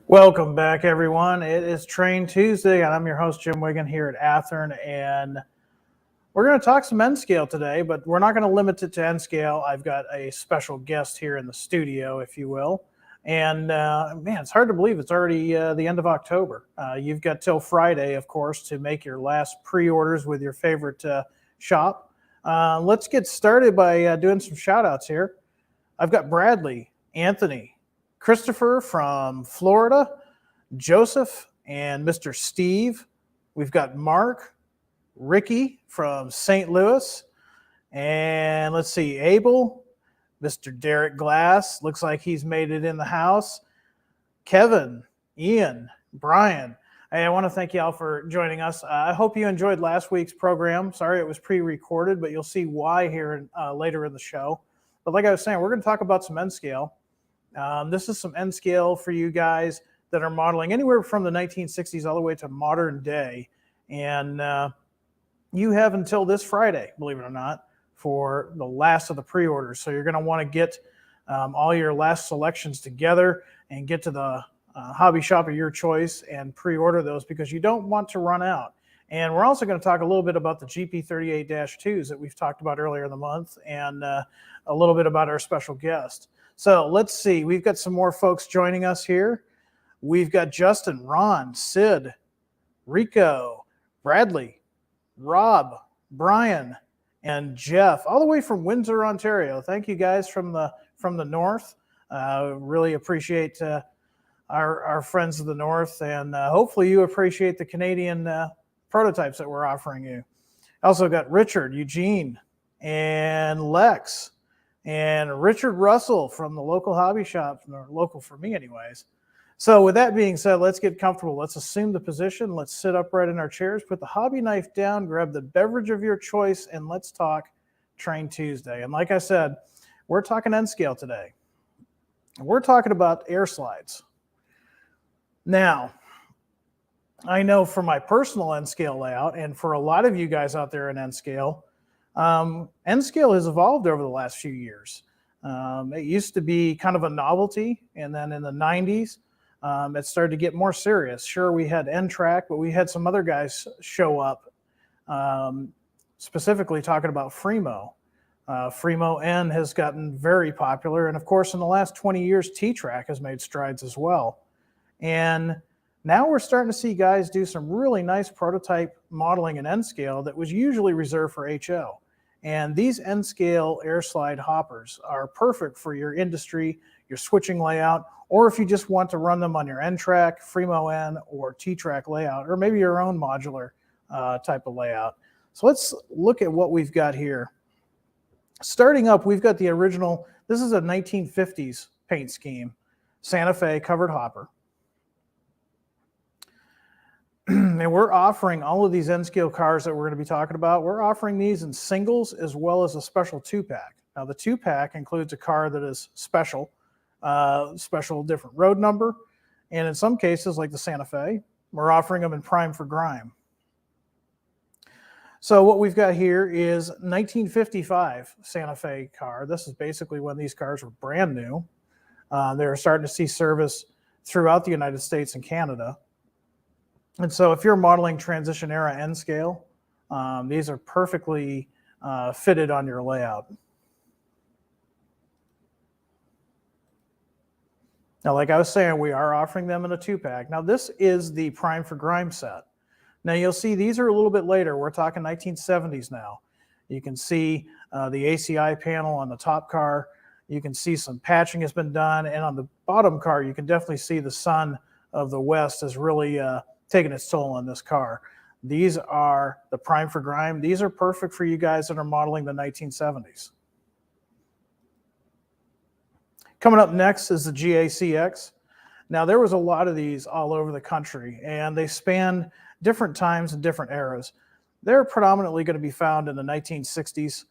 Welcome back, everyone. It is Train Tuesday, and I'm your host, Jim Wiggin, here at Athern, and we're going to talk some N-scale today, but we're not going to limit it to N-scale. I've got a special guest here in the studio, if you will, and man, it's hard to believe it's already the end of October. You've got till Friday, of course, to make your last pre-orders with your favorite shop. Let's get started by doing some shout-outs here. I've got Bradley, Anthony, Christopher from Florida, Joseph, and Mr. Steve. We've got Mark, Ricky from St. Louis, and let's see, Abel, Mr. Derek Glass, looks like he's made it in the house, Kevin, Ian, Brian. Hey, I want to thank you all for joining us. I hope you enjoyed last week's program. Sorry it was pre-recorded, but you'll see why here later in the show. But like I was saying, we're going to talk about some N-scale. This is some N-scale for you guys that are modeling anywhere from the 1960s all the way to modern day. And you have until this Friday, believe it or not, for the last of the pre-orders. So you're going to want to get all your last selections together and get to the hobby shop of your choice and pre-order those because you don't want to run out. And we're also going to talk a little bit about the GP38-2s that we've talked about earlier in the month and a little bit about our special guest. So let's see. We've got some more folks joining us here. We've got Justin, Ron, Sid, Rico, Bradley, Rob, Brian, and Jeff, all the way from Windsor, Ontario. Thank you guys from the north. Really appreciate our friends of the north, and hopefully you appreciate the Canadian prototypes that we're offering you. Also got Richard, Eugene, and Lex. And Richard Russell from the local hobby shop, or local for me anyways. So with that being said, let's get comfortable. Let's assume the position. Let's sit upright in our chairs, put the hobby knife down, grab the beverage of your choice, and let's talk Train Tuesday. And like I said, we're talking N-scale today. We're talking about air slides. Now, I know for my personal N-scale layout, and for a lot of you guys out there in N-scale, N-scale has evolved over the last few years. It used to be kind of a novelty, and then in the 90s, it started to get more serious. Sure, we had N-Track, but we had some other guys show up, specifically talking about Fremo. Fremo N has gotten very popular, and of course, in the last 20 years, T-Track has made strides as well. And now we're starting to see guys do some really nice prototype modeling in N-scale that was usually reserved for HO. And these N-scale air slide hoppers are perfect for your industry, your switching layout, or if you just want to run them on your N-Track, Fremo N, or T-Track layout, or maybe your own modular type of layout. So let's look at what we've got here. Starting up, we've got the original, this is a 1950s paint scheme, Santa Fe covered hopper. And we're offering all of these N-scale cars that we're going to be talking about. We're offering these in singles as well as a special 2-pack. Now, the 2-pack includes a car that is special different road number. And in some cases, like the Santa Fe, we're offering them in prime for grime. So what we've got here is 1955 Santa Fe car. This is basically when these cars were brand new. They were starting to see service throughout the United States and Canada. And so if you're modeling transition era N-scale, these are perfectly fitted on your layout. Now, like I was saying, we are offering them in a 2-pack. Now, this is the Prime for Grime set. Now, you'll see these are a little bit later. We're talking 1970s now. You can see the ACI panel on the top car. You can see some patching has been done. And on the bottom car, you can definitely see the sun of the West has really taking its toll on this car. These are the Prime for Grime. These are perfect for you guys that are modeling the 1970s. Coming up next is the Gacx. Now, there was a lot of these all over the country, and they span different times and different eras. They're predominantly going to be found in the 1960s,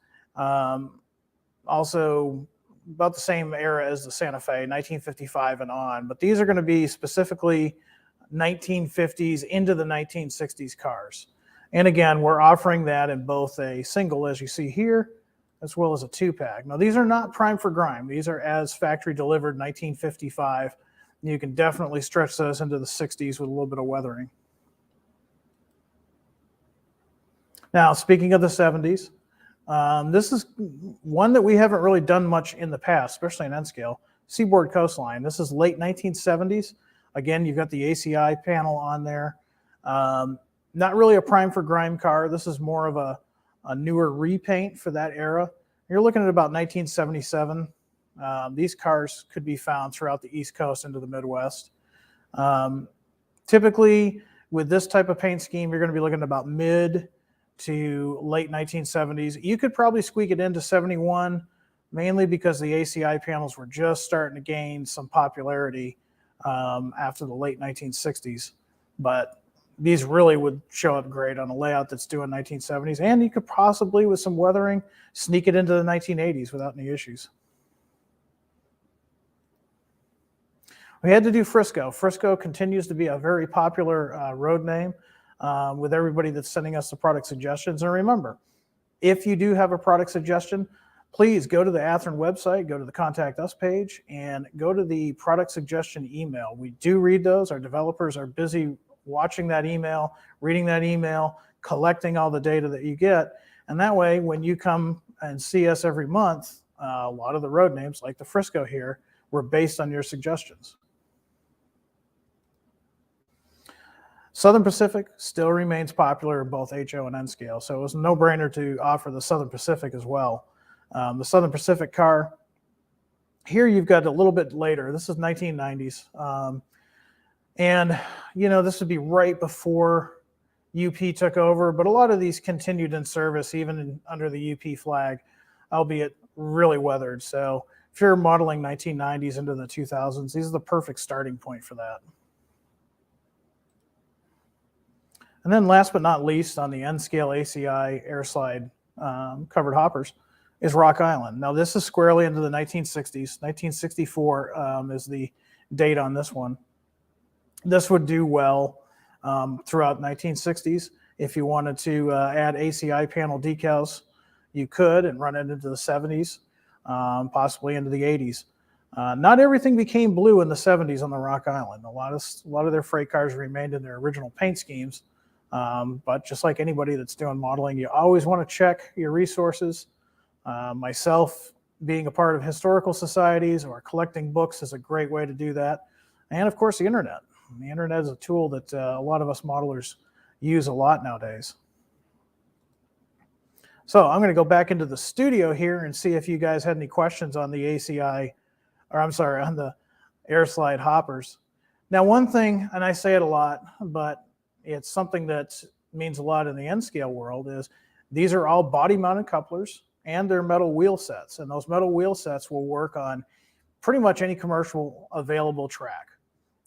also about the same era as the Santa Fe, 1955 and on. But these are going to be specifically 1950s into the 1960s cars. And again, we're offering that in both a single, as you see here, as well as a 2-pack. Now, these are not prime for grime. These are as factory delivered 1955 You can definitely stretch those into the 60s with a little bit of weathering. Now, speaking of the 70s, this is one that we haven't really done much in the past, especially in N scale. Seaboard Coastline. This is late 1970s. Again, you've got the ACI panel on there. Not really a prime for grime car. This is more of a newer repaint for that era. You're looking at about 1977. These cars could be found throughout the East Coast into the Midwest. Typically, with this type of paint scheme, you're going to be looking at about mid to late 1970s. You could probably squeak it into 71, mainly because the ACI panels were just starting to gain some popularity after the late 1960s. But these really would show up great on a layout that's due in 1970s. And you could possibly, with some weathering, sneak it into the 1980s without any issues. We had to do Frisco. Frisco continues to be a very popular road name with everybody that's sending us the product suggestions. And remember, if you do have a product suggestion, please go to the Athearn website, go to the Contact Us page, and go to the product suggestion email. We do read those. Our developers are busy watching that email, reading that email, collecting all the data that you get. And that way, when you come and see us every month, a lot of the road names, like the Frisco here, were based on your suggestions. Southern Pacific still remains popular in both HO and N scale, so it was a no-brainer to offer the Southern Pacific as well. The Southern Pacific car, here you've got a little bit later. This is 1990s. And, you know, this would be right before UP took over, but a lot of these continued in service even under the UP flag, albeit really weathered. So if you're modeling 1990s into the 2000s, these are the perfect starting point for that. And then last but not least, on the N-scale ACI airslide covered hoppers is Rock Island. Now this is squarely into the 1960s. 1964 is the date on this one. This would do well throughout 1960s. If you wanted to add ACI panel decals, you could, and run it into the 70s, possibly into the 80s. Not everything became blue in the 70s on the Rock Island. A lot of their freight cars remained in their original paint schemes. But just like anybody that's doing modeling, you always want to check your resources. Myself, being a part of historical societies or collecting books is a great way to do that. And of course, the internet. The internet is a tool that a lot of us modelers use a lot nowadays. So I'm going to go back into the studio here and see if you guys had any questions on the ACI, or I'm sorry, on the airslide hoppers. Now, one thing, and I say it a lot, but it's something that means a lot in the N-scale world, is these are all body-mounted couplers and they're metal wheel sets. And those metal wheel sets will work on pretty much any commercial available track.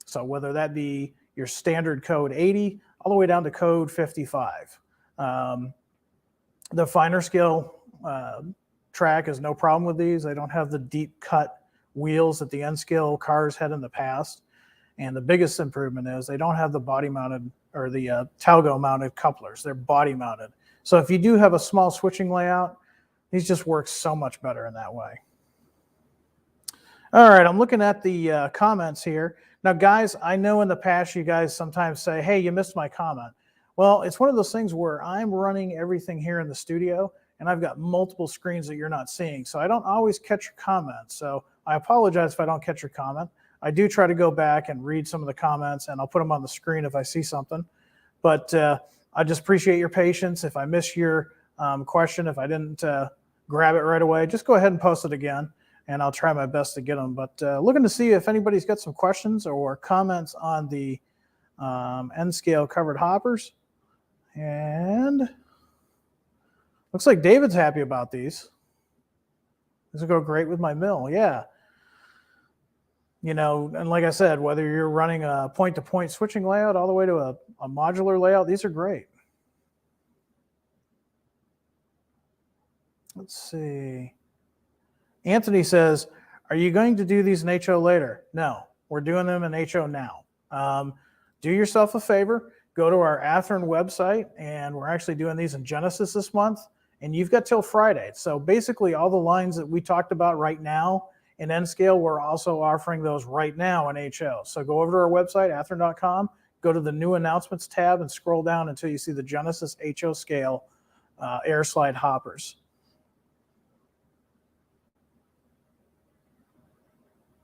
So whether that be your standard code 80 all the way down to code 55. The finer scale track is no problem with these. They don't have the deep cut wheels that the N-scale cars had in the past. And the biggest improvement is they don't have the body mounted or the Talgo mounted couplers. They're body mounted. So if you do have a small switching layout, these just work so much better in that way. All right, I'm looking at the comments here. Now, guys, I know in the past you guys sometimes say, hey, you missed my comment. Well, it's one of those things where I'm running everything here in the studio and I've got multiple screens that you're not seeing. So I don't always catch your comments. So I apologize if I don't catch your comment. I do try to go back and read some of the comments, and I'll put them on the screen if I see something. But I just appreciate your patience. If I miss your question, if I didn't grab it right away, just go ahead and post it again, and I'll try my best to get them. But looking to see if anybody's got some questions or comments on the N-scale covered hoppers. And looks like David's happy about these. This will go great with my mill. Yeah. You know, and like I said, whether you're running a point-to-point switching layout all the way to a modular layout, these are great. Let's see. Anthony says, are you going to do these in HO later? No, we're doing them in HO now. Do yourself a favor, go to our Athearn website, and we're actually doing these in Genesis this month, and you've got till Friday. So basically all the lines that we talked about right now In N scale, we're also offering those right now in HO. So go over to our website, athearn.com, go to the new announcements tab and scroll down until you see the Genesis HO scale air slide hoppers.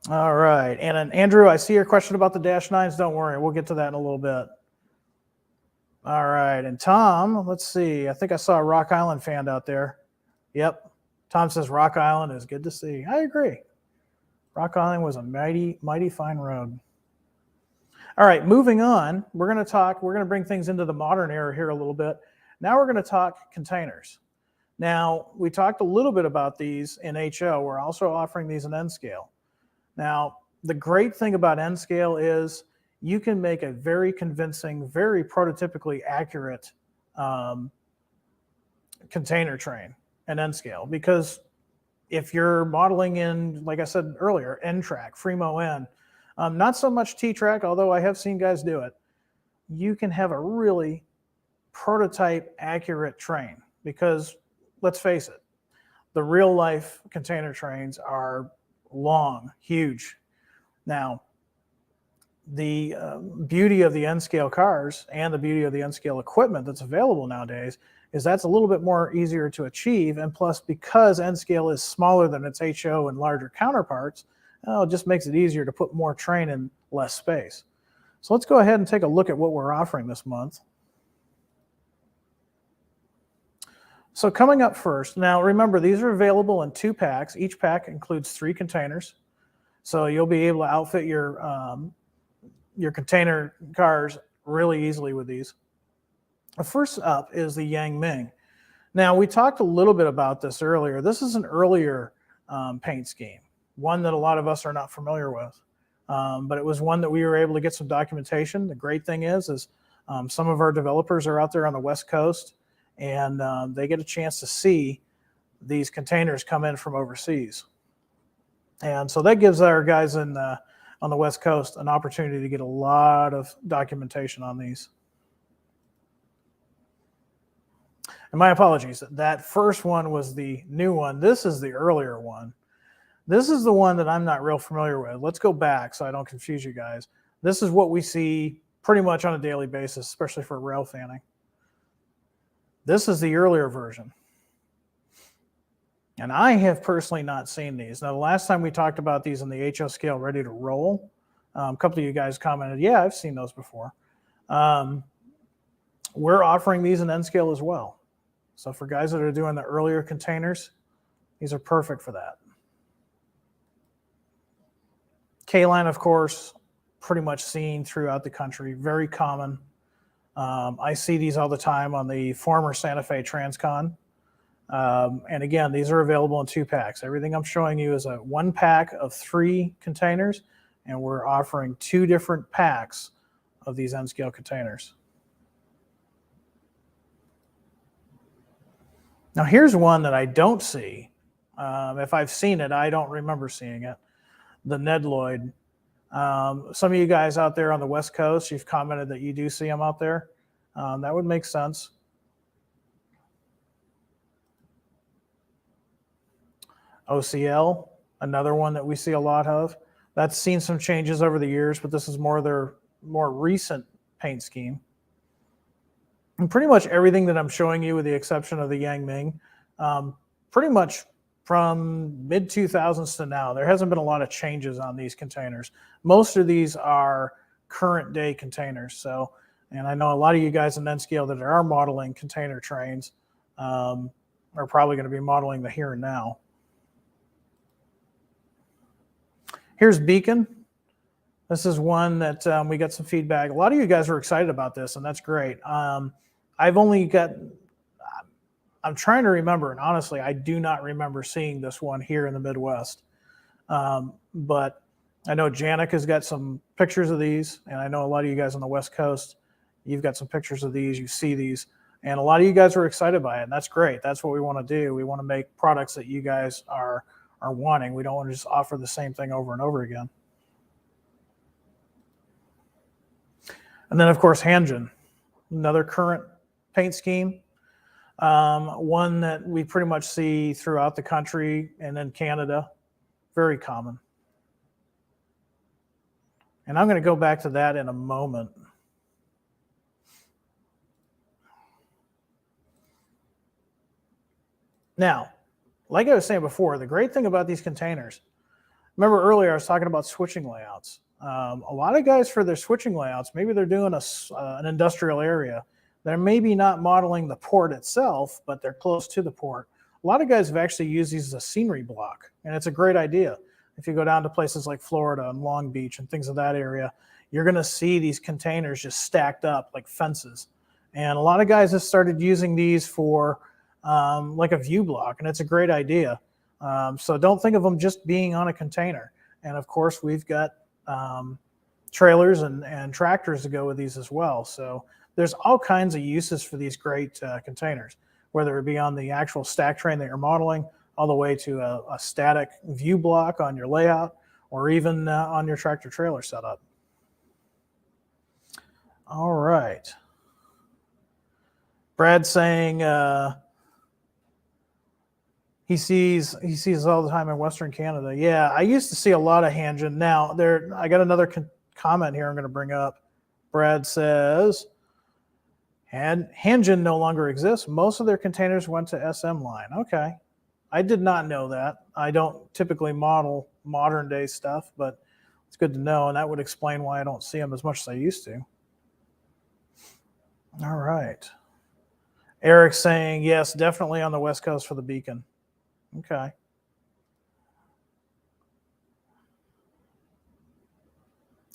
All right. And then Andrew, I see your question about the Dash 9s. Don't worry. We'll get to that in a little bit. All right. And Tom, let's see. I think I saw a Rock Island fan out there. Yep. Tom says Rock Island is good to see. I agree. Rock Island was a mighty, mighty fine road. All right, moving on. We're going to bring things into the modern era here a little bit. Now we're going to talk containers. Now, we talked a little bit about these in HO. We're also offering these in N scale. Now, the great thing about N scale is you can make a very convincing, very prototypically accurate container train in N scale, because if you're modeling in, like I said earlier, N-track, Fremo N, not so much T-track, although I have seen guys do it, you can have a really prototype accurate train, because let's face it, the real life container trains are long, huge. Now, the beauty of the N-scale cars and the beauty of the N-scale equipment that's available nowadays is that's a little bit more easier to achieve. And plus, because N-scale is smaller than its HO and larger counterparts, it just makes it easier to put more train in less space. So let's go ahead and take a look at what we're offering this month. So coming up first, now remember, these are available in 2 packs. Each pack includes 3 containers. So you'll be able to outfit your container cars really easily with these. First up is the Yang Ming. Now, we talked a little bit about this earlier. This is an earlier paint scheme, one that a lot of us are not familiar with. But it was one that we were able to get some documentation. The great thing is some of our developers are out there on the West Coast, and they get a chance to see these containers come in from overseas. And so that gives our guys on the West Coast an opportunity to get a lot of documentation on these. And my apologies, that first one was the new one. This is the earlier one. This is the one that I'm not real familiar with. Let's go back so I don't confuse you guys. This is what we see pretty much on a daily basis, especially for rail fanning. This is the earlier version. And I have personally not seen these. Now, the last time we talked about these in the HO scale ready to roll, a couple of you guys commented, yeah, I've seen those before. We're offering these in N scale as well. So for guys that are doing the earlier containers, these are perfect for that. K-line, of course, pretty much seen throughout the country, very common. I see these all the time on the former Santa Fe Transcon. And again, these are available in 2 packs. Everything I'm showing you is a 1 pack of 3 containers, and we're offering 2 different packs of these N-scale containers. Now, here's one that I don't see. If I've seen it, I don't remember seeing it. The Ned Lloyd. Some of you guys out there on the West Coast, you've commented that you do see them out there. That would make sense. OCL, another one that we see a lot of. That's seen some changes over the years, but this is their more recent paint scheme. And pretty much everything that I'm showing you, with the exception of the Yang Ming, pretty much from mid-2000s to now, there hasn't been a lot of changes on these containers. Most of these are current day containers. So, and I know a lot of you guys in N-scale that are modeling container trains are probably going to be modeling the here and now. Here's Beacon. This is one that we got some feedback. A lot of you guys were excited about this, and that's great. I'm trying to remember, and honestly, I do not remember seeing this one here in the Midwest. But I know Janik has got some pictures of these, and I know a lot of you guys on the West Coast, you've got some pictures of these, you see these, and a lot of you guys are excited by it, and that's great. That's what we want to do. We want to make products that you guys are wanting. We don't want to just offer the same thing over and over again. And then, of course, Hanjin, another current paint scheme. One that we pretty much see throughout the country and in Canada. Very common. And I'm going to go back to that in a moment. Now, like I was saying before, the great thing about these containers, remember earlier I was talking about switching layouts. A lot of guys for their switching layouts, maybe they're doing an industrial area. They're maybe not modeling the port itself, but they're close to the port. A lot of guys have actually used these as a scenery block, and it's a great idea. If you go down to places like Florida and Long Beach and things of that area, you're going to see these containers just stacked up like fences. And a lot of guys have started using these for like a view block, and it's a great idea. So don't think of them just being on a container. And of course, we've got trailers and tractors to go with these as well. So there's all kinds of uses for these great containers, whether it be on the actual stack train that you're modeling, all the way to a static view block on your layout, or even on your tractor trailer setup. All right. Brad's saying he sees all the time in Western Canada. Yeah, I used to see a lot of Hanjin. Now, I got another comment here I'm going to bring up. Brad says, Hanjin no longer exists. Most of their containers went to SM line. Okay. I did not know that. I don't typically model modern day stuff, but it's good to know, and that would explain why I don't see them as much as I used to. All right. Eric's saying, yes, definitely on the West Coast for the beacon. Okay.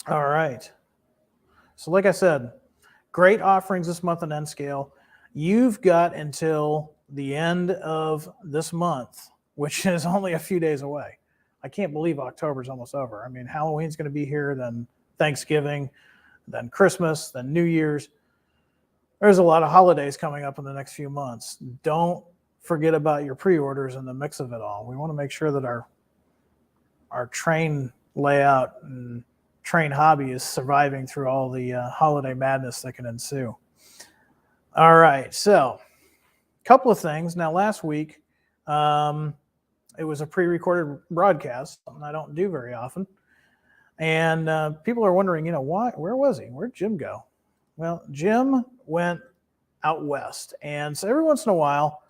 All right. So like I said, great offerings this month on N-Scale. You've got until the end of this month, which is only a few days away. I can't believe October's almost over. I mean, Halloween's going to be here, then Thanksgiving, then Christmas, then New Year's. There's a lot of holidays coming up in the next few months. Don't forget about your pre-orders in the mix of it all. We want to make sure that our train layout and train hobby is surviving through all the holiday madness that can ensue. All right, so a couple of things. Now, last week, it was a pre-recorded broadcast, something I don't do very often. And people are wondering, where was he? Where'd Jim go? Well, Jim went out west. And so every once in a while,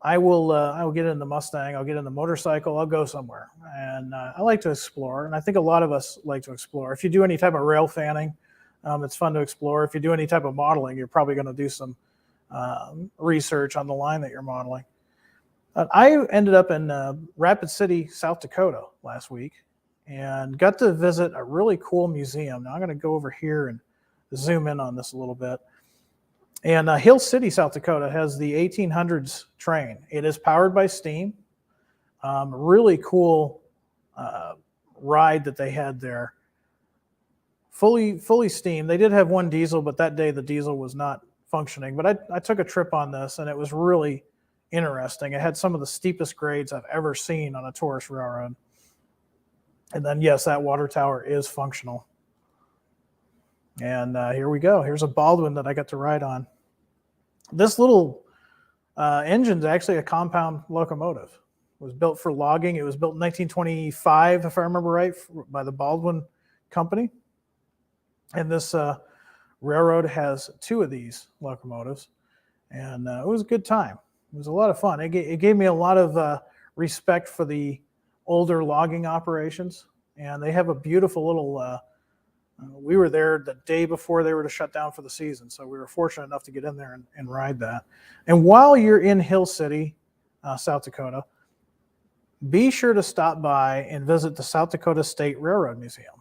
I will get in the Mustang, I'll get in the motorcycle, I'll go somewhere. And I like to explore, and I think a lot of us like to explore. If you do any type of rail fanning, it's fun to explore. If you do any type of modeling, you're probably going to do some research on the line that you're modeling. I ended up in Rapid City, South Dakota last week and got to visit a really cool museum. Now I'm going to go over here and zoom in on this a little bit. And Hill City, South Dakota has the 1800s train. It is powered by steam. Really cool ride that they had there. Fully steam. They did have one diesel, but that day the diesel was not functioning. But I took a trip on this, and it was really interesting. It had some of the steepest grades I've ever seen on a tourist railroad. And then, yes, that water tower is functional. And here we go. Here's a Baldwin that I got to ride on. This little engine's actually a compound locomotive. It was built for logging. It was built in 1925, if I remember right, by the Baldwin Company. And this railroad has two of these locomotives. And it was a good time. It was a lot of fun. It gave me a lot of respect for the older logging operations. And they have a beautiful little we were there the day before they were to shut down for the season, so we were fortunate enough to get in there and ride that. And while you're in Hill City, South Dakota, be sure to stop by and visit the South Dakota State Railroad Museum.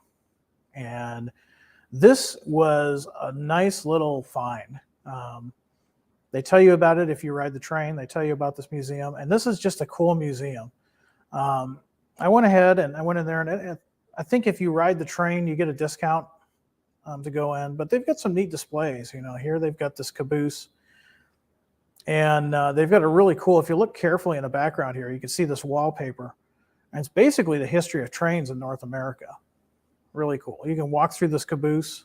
And this was a nice little find. They tell you about it if you ride the train. They tell you about this museum, and this is just a cool museum. I went ahead and I went in there, and I think if you ride the train, you get a discount to go in. But they've got some neat displays. Here they've got this caboose. And they've got a really cool, if you look carefully in the background here, you can see this wallpaper. And it's basically the history of trains in North America. Really cool. You can walk through this caboose.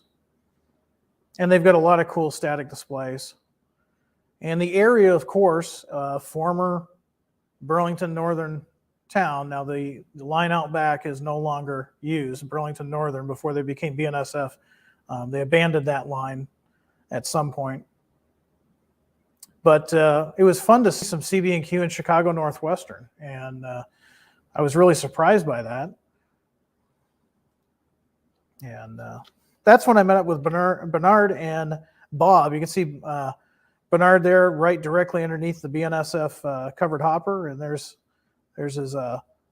And they've got a lot of cool static displays. And the area, of course, former Burlington Northern town. Now the line out back is no longer used, Burlington Northern, before they became BNSF. They abandoned that line at some point. But it was fun to see some CB&Q in Chicago Northwestern, and I was really surprised by that. And that's when I met up with Bernard and Bob. You can see Bernard there right directly underneath the BNSF covered hopper, and there's his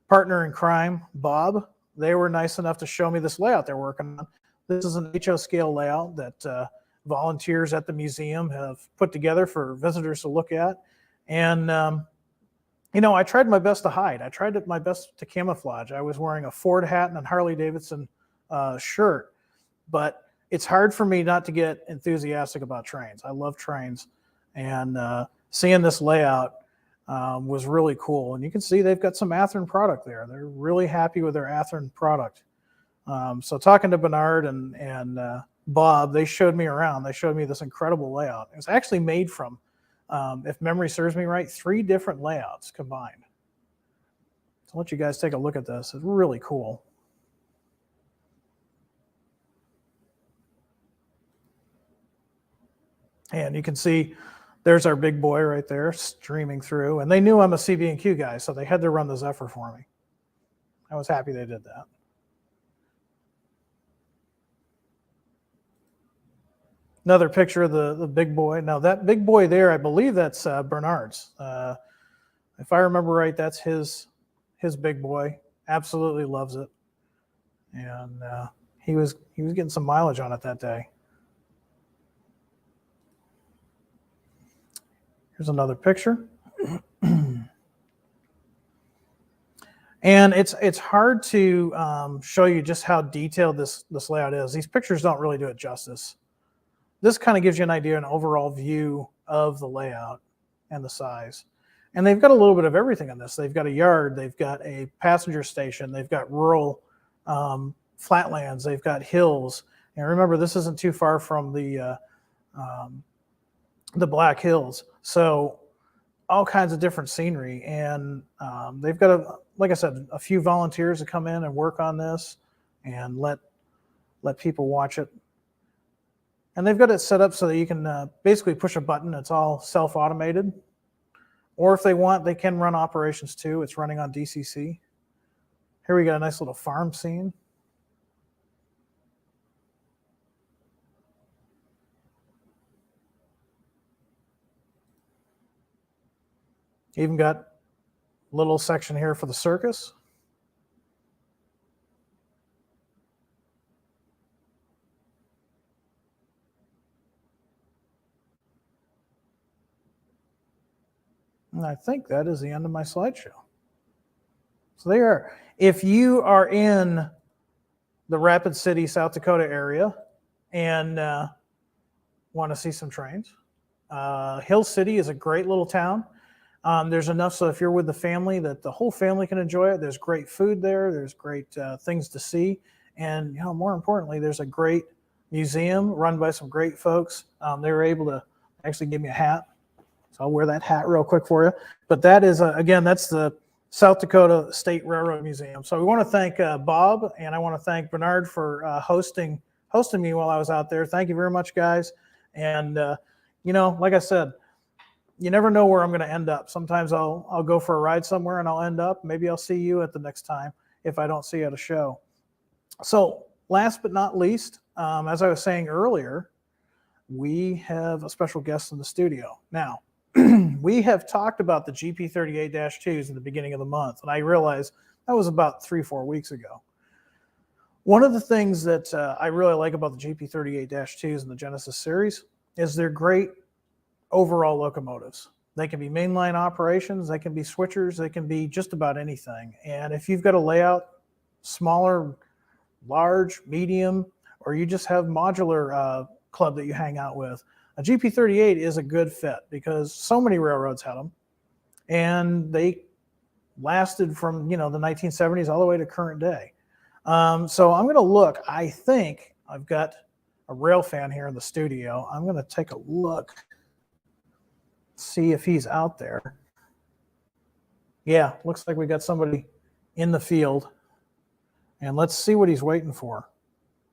partner in crime, Bob. They were nice enough to show me this layout they're working on. This is an HO scale layout that volunteers at the museum have put together for visitors to look at. And, you know, I tried my best to hide. I tried my best to camouflage. I was wearing a Ford hat and a Harley Davidson shirt, but it's hard for me not to get enthusiastic about trains. I love trains, and seeing this layout was really cool. And you can see they've got some Athearn product there. They're really happy with their Athearn product. So talking to Bernard and Bob, they showed me around. They showed me this incredible layout. It was actually made from, if memory serves me right, 3 different layouts combined. So I'll let you guys take a look at this. It's really cool. And you can see there's our big boy right there streaming through. And they knew I'm a CB&Q guy, so they had to run the Zephyr for me. I was happy they did that. Another picture of the big boy. Now that big boy there, I believe that's Bernard's. If I remember right, that's his big boy. Absolutely loves it. And he was getting some mileage on it that day. Here's another picture. And it's hard to show you just how detailed this layout is. These pictures don't really do it justice. This kind of gives you an idea, an overall view of the layout and the size. And they've got a little bit of everything on this. They've got a yard, they've got a passenger station, they've got rural flatlands, they've got hills. And remember, this isn't too far from the Black Hills. So all kinds of different scenery. And they've got, like I said, a few volunteers to come in and work on this and let people watch it. And they've got it set up so that you can basically push a button. It's all self-automated. Or if they want, they can run operations too. It's running on DCC. Here we got a nice little farm scene. Even got a little section here for the circus. And I think that is the end of my slideshow. So there, if you are in the Rapid City, South Dakota area and want to see some trains, Hill City is a great little town. There's enough so if you're with the family that the whole family can enjoy it. There's great food there. There's great things to see. And you know, more importantly, there's a great museum run by some great folks. They were able to actually give me a hat. So I'll wear that hat real quick for you. But that is, again, that's the South Dakota State Railroad Museum. So we want to thank Bob, and I want to thank Bernard for hosting me while I was out there. Thank you very much, guys. And, you know, like I said, you never know where I'm going to end up. Sometimes I'll go for a ride somewhere and I'll end up. Maybe I'll see you at the next time if I don't see you at a show. So last but not least, as I was saying earlier, we have a special guest in the studio. Now, we have talked about the GP38-2s in the beginning of the month, and I realized that was about 3-4 weeks ago. One of the things that I really like about the GP38-2s in the Genesis series is they're great overall locomotives. They can be mainline operations, they can be switchers, they can be just about anything. And if you've got a layout, smaller, large, medium, or you just have modular club that you hang out with, a GP38 is a good fit because so many railroads had them, and they lasted from, you know, the 1970s all the way to current day. So I'm going to look. I think I've got a rail fan here in the studio. I'm going to take a look, see if he's out there. Yeah, looks like we got somebody in the field. And let's see what he's waiting for.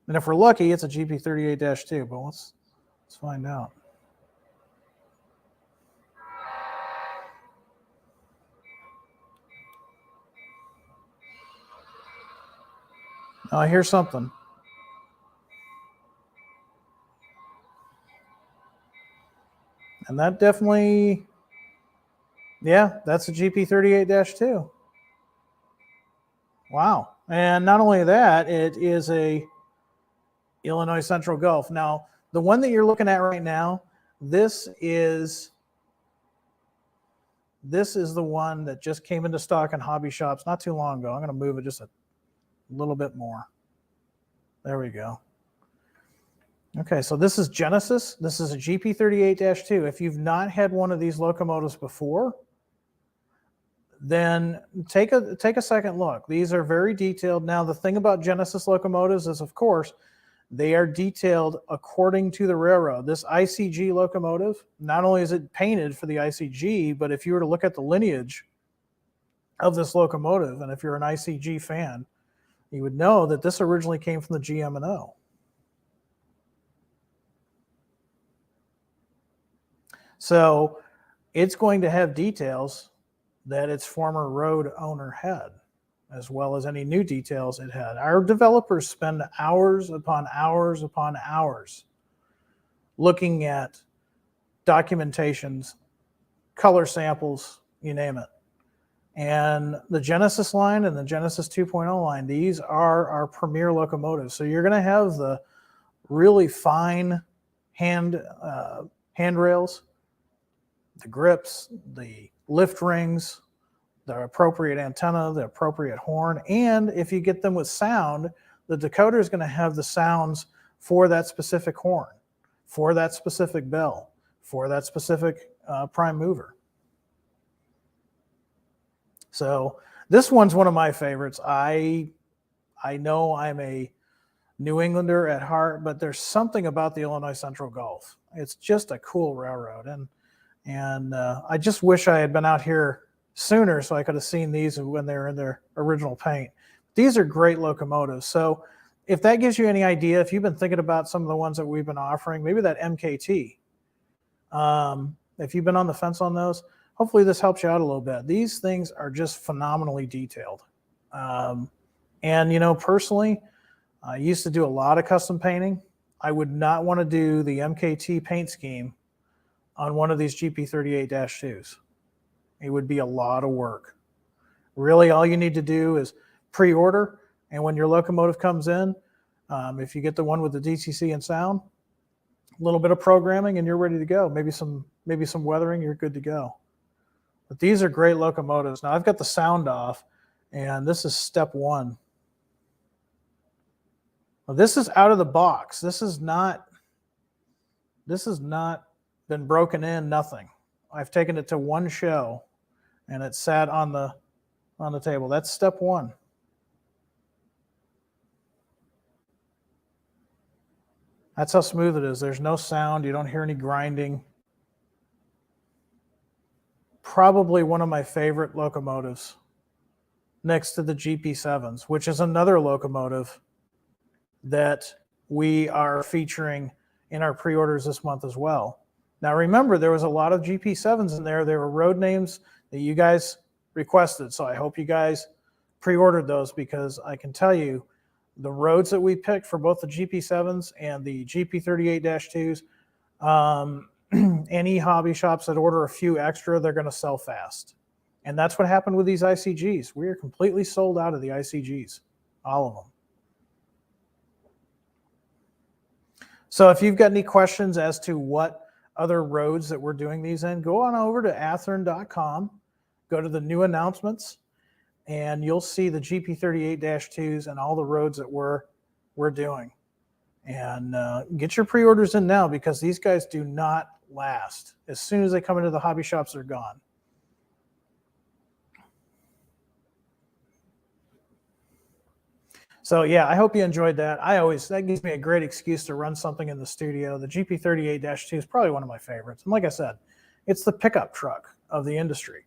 And if we're lucky, it's a GP38-2, but let's find out. Oh, I hear something. And that definitely, yeah, that's a GP38-2. Wow. And not only that, it is a Illinois Central Gulf. Now, the one that you're looking at right now, this is the one that just came into stock in hobby shops not too long ago. I'm going to move it just a little bit more. There we go. Okay, so this is Genesis. This is a GP38-2. If you've not had one of these locomotives before, then take a second look. These are very detailed. Now, the thing about Genesis locomotives is, of course, they are detailed according to the railroad. This ICG locomotive, not only is it painted for the ICG, but if you were to look at the lineage of this locomotive, and if you're an ICG fan, you would know that this originally came from the GM&O. So it's going to have details that its former road owner had, as well as any new details it had. Our developers spend hours upon hours upon hours looking at documentations, color samples, you name it. And the Genesis line and the Genesis 2.0 line, these are our premier locomotives. So you're going to have the really fine handrails, the grips, the lift rings, the appropriate antenna, the appropriate horn, and if you get them with sound, the Dakota is going to have the sounds for that specific horn, for that specific bell, for that specific prime mover. So this one's one of my favorites. I know I'm a New Englander at heart, but there's something about the Illinois Central Gulf. It's just a cool railroad, and I just wish I had been out here sooner so I could have seen these when they were in their original paint. These are great locomotives. So if that gives you any idea, if you've been thinking about some of the ones that we've been offering, maybe that MKT, if you've been on the fence on those, hopefully this helps you out a little bit. These things are just phenomenally detailed. And, you know, personally, I used to do a lot of custom painting. I would not want to do the MKT paint scheme on one of these GP38-2s. It would be a lot of work. Really, all you need to do is pre-order, and when your locomotive comes in, if you get the one with the DCC and sound, a little bit of programming, and you're ready to go. Maybe some weathering, you're good to go. But these are great locomotives. Now, I've got the sound off, and this is step one. Well, this is out of the box. This has not been broken in, nothing. I've taken it to one show, and it sat on the table. That's step one. That's how smooth it is. There's no sound. You don't hear any grinding. Probably one of my favorite locomotives next to the GP7s, which is another locomotive that we are featuring in our pre-orders this month as well. Now, remember, there was a lot of GP7s in there. There were road names that you guys requested. So I hope you guys pre-ordered those, because I can tell you the roads that we picked for both the GP7s and the GP38-2s, any hobby shops that order a few extra, they're going to sell fast. And that's what happened with these ICGs. We are completely sold out of the ICGs, all of them. So if you've got any questions as to what other roads that we're doing these in, go on over to athearn.com, go to the new announcements, and you'll see the GP38-2s and all the roads that we're doing. And get your pre-orders in now, because these guys do not last. As soon as they come into the hobby shops, they're gone. So yeah, I hope you enjoyed that. That gives me a great excuse to run something in the studio. The GP38-2 is probably one of my favorites. And like I said, it's the pickup truck of the industry.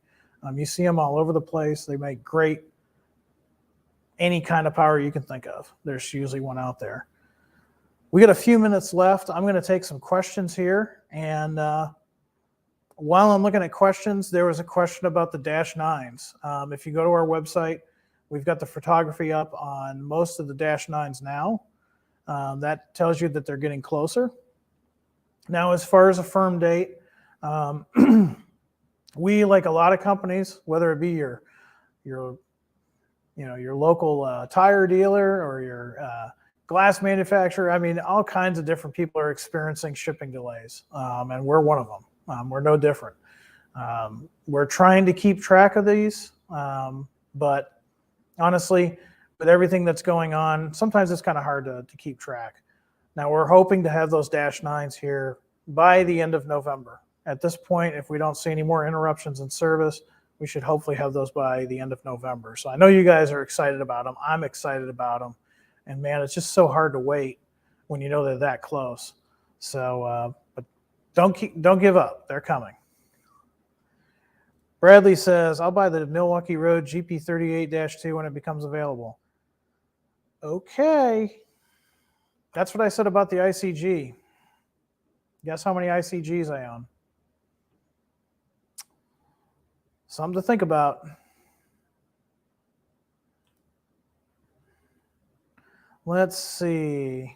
You see them all over the place. They make great any kind of power you can think of. There's usually one out there. We got a few minutes left. I'm going to take some questions here. And while I'm looking at questions, there was a question about the Dash 9s. If you go to our website, we've got the photography up on most of the Dash 9s now. That tells you that they're getting closer. Now, as far as a firm date, we, like a lot of companies, whether it be your local tire dealer or your glass manufacturer, I mean, all kinds of different people are experiencing shipping delays, and we're one of them. We're no different. We're trying to keep track of these, but honestly, with everything that's going on, sometimes it's kind of hard to keep track. Now, we're hoping to have those Dash 9s here by the end of November. At this point, if we don't see any more interruptions in service, we should hopefully have those by the end of November. So I know you guys are excited about them. I'm excited about them. And man, it's just so hard to wait when you know they're that close. So, but don't give up. They're coming. Bradley says, I'll buy the Milwaukee Road GP38-2 when it becomes available. Okay. That's what I said about the ICG. Guess how many ICGs I own? Something to think about. Let's see.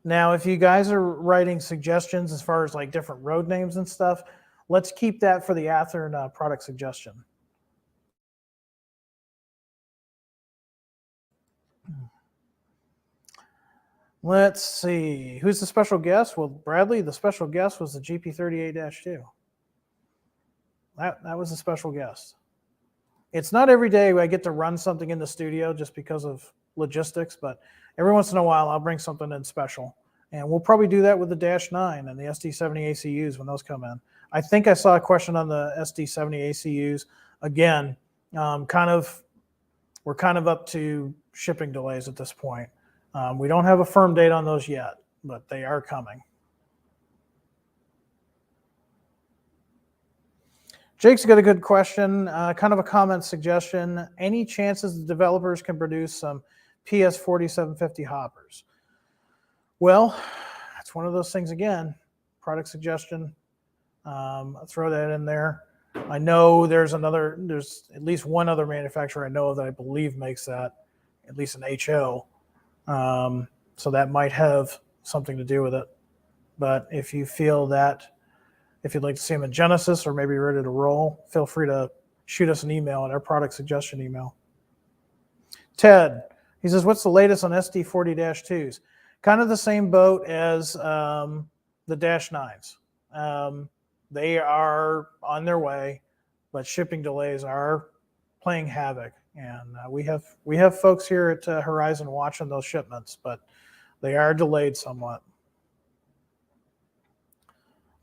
Now, if you guys are writing suggestions as far as like different road names and stuff, let's keep that for the Athearn product suggestion. Let's see. Who's the special guest? Well, Bradley, the special guest was the GP38-2. That was a special guest. It's not every day I get to run something in the studio just because of logistics, but every once in a while I'll bring something in special. And we'll probably do that with the Dash 9 and the SD70 ACUs when those come in. I think I saw a question on the SD70 ACUs. Again, we're kind of up to shipping delays at this point. We don't have a firm date on those yet, but they are coming. Jake's got a good question, kind of a comment suggestion. Any chances the developers can produce some PS4750 hoppers? Well, it's one of those things again, product suggestion. I'll throw that in there. I know there's at least one other manufacturer I know of that I believe makes that, at least an HO. So that might have something to do with it. But if you feel that, if you'd like to see them in Genesis or maybe ready to roll, feel free to shoot us an email at our product suggestion email. Ted, he says, what's the latest on SD40-2s? Kind of the same boat as the Dash 9s. They are on their way, but shipping delays are playing havoc. And we have folks here at Horizon watching those shipments, but they are delayed somewhat.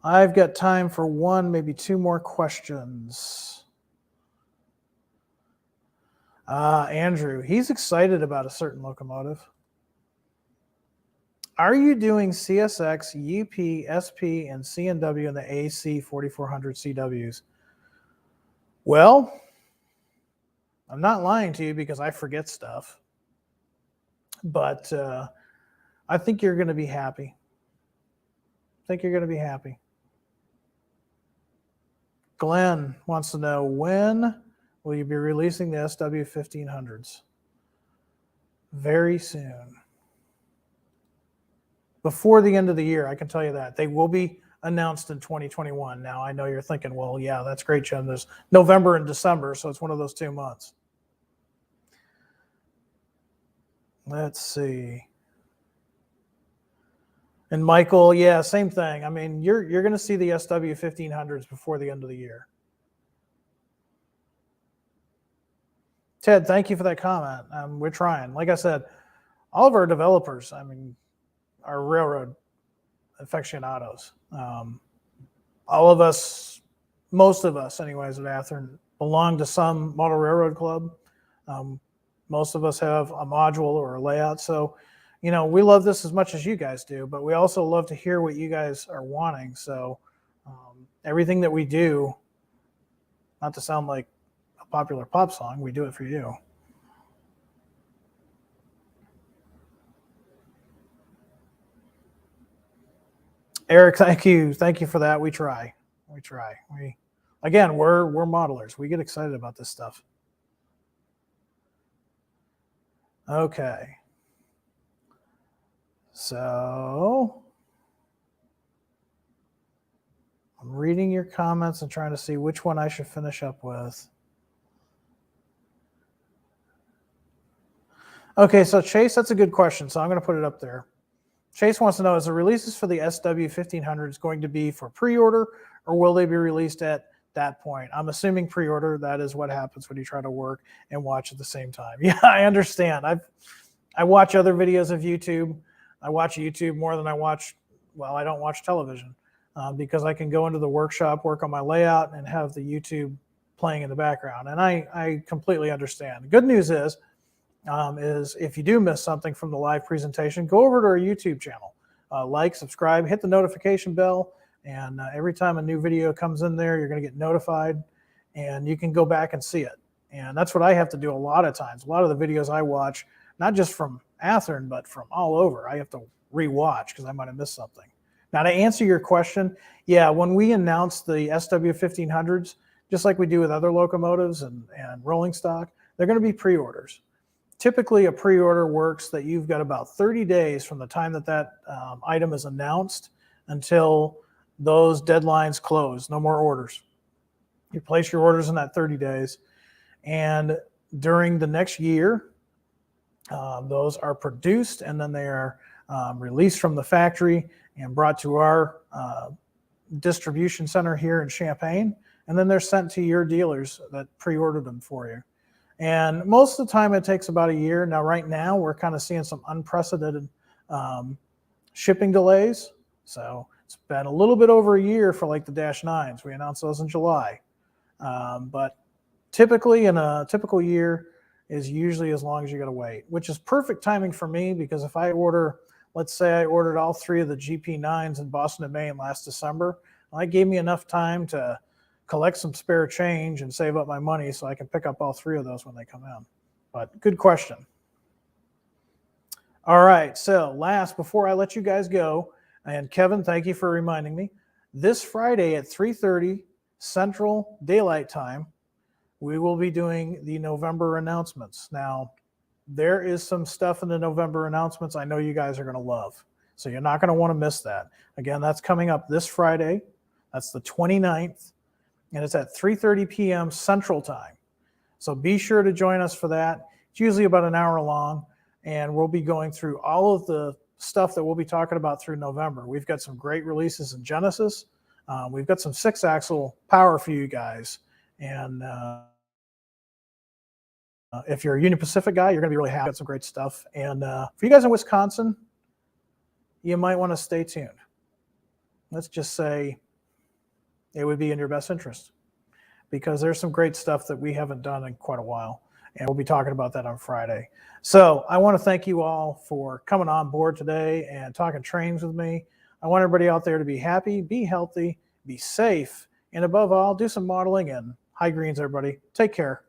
I've got time for one, maybe two more questions. Andrew, he's excited about a certain locomotive. Are you doing CSX, UP, SP, and CNW in the AC 4400 CWs? Well, I'm not lying to you because I forget stuff. But I think you're going to be happy. Glenn wants to know, when will you be releasing the SW1500s? Very soon. Before the end of the year, I can tell you that. They will be announced in 2021. Now, I know you're thinking, well, yeah, that's great, Jim. There's November and December, so it's one of those 2 months. Let's see. And Michael, yeah, same thing. I mean, you're going to see the SW1500s before the end of the year. Ted, thank you for that comment. We're trying. Like I said, all of our developers, I mean, are railroad aficionados. All of us, most of us anyways at Athearn, belong to some model railroad club. Most of us have a module or a layout. So you know, we love this as much as you guys do, but we also love to hear what you guys are wanting. So everything that we do, not to sound like a popular pop song, we do it for you. Eric, thank you for that. We try. Again, we're modelers. We get excited about this stuff. Okay. So I'm reading your comments and trying to see which one I should finish up with. Okay, so Chase, that's a good question. So I'm going to put it up there. Chase wants to know, is the releases for the SW1500s going to be for pre-order, or will they be released at that point? I'm assuming pre-order. That is what happens when you try to work and watch at the same time. Yeah, I understand. I watch other videos of YouTube. I watch YouTube more than I don't watch television because I can go into the workshop, work on my layout, and have the YouTube playing in the background. And I completely understand. The good news is if you do miss something from the live presentation, go over to our YouTube channel, like, subscribe, hit the notification bell, and every time a new video comes in there, you're going to get notified, and you can go back and see it. And that's what I have to do a lot of times. A lot of the videos I watch, not just from Athearn, but from all over, I have to rewatch because I might have missed something. Now, to answer your question, yeah, when we announce the SW1500s, just like we do with other locomotives and rolling stock, they're going to be pre-orders. Typically, a pre-order works that you've got about 30 days from the time that item is announced until those deadlines close. No more orders. You place your orders in that 30 days. And during the next year, those are produced, and then they are released from the factory and brought to our distribution center here in Champaign. And then they're sent to your dealers that pre-ordered them for you. And most of the time it takes about a year. Now, right now, we're kind of seeing some unprecedented shipping delays. So it's been a little bit over a year for like the Dash 9s. We announced those in July. But typically in a typical year is usually as long as you got to wait, which is perfect timing for me because if I order, let's say I ordered all 3 of the GP9s in Boston and Maine last December, well, that gave me enough time to collect some spare change and save up my money so I can pick up all 3 of those when they come in. But good question. All right, so last, before I let you guys go, and Kevin, thank you for reminding me, this Friday at 3:30 Central Daylight Time, we will be doing the November announcements. Now, there is some stuff in the November announcements I know you guys are going to love. So you're not going to want to miss that. Again, that's coming up this Friday. That's the 29th. And it's at 3:30 p.m. Central Time. So be sure to join us for that. It's usually about an hour long, and we'll be going through all of the stuff that we'll be talking about through November. We've got some great releases in Genesis. We've got some 6-axle power for you guys. And if you're a Union Pacific guy, you're going to be really happy. Got some great stuff. And for you guys in Wisconsin, you might want to stay tuned. Let's just say it would be in your best interest because there's some great stuff that we haven't done in quite a while. And we'll be talking about that on Friday. So I want to thank you all for coming on board today and talking trains with me. I want everybody out there to be happy, be healthy, be safe, and above all, do some modeling and high greens, everybody. Take care.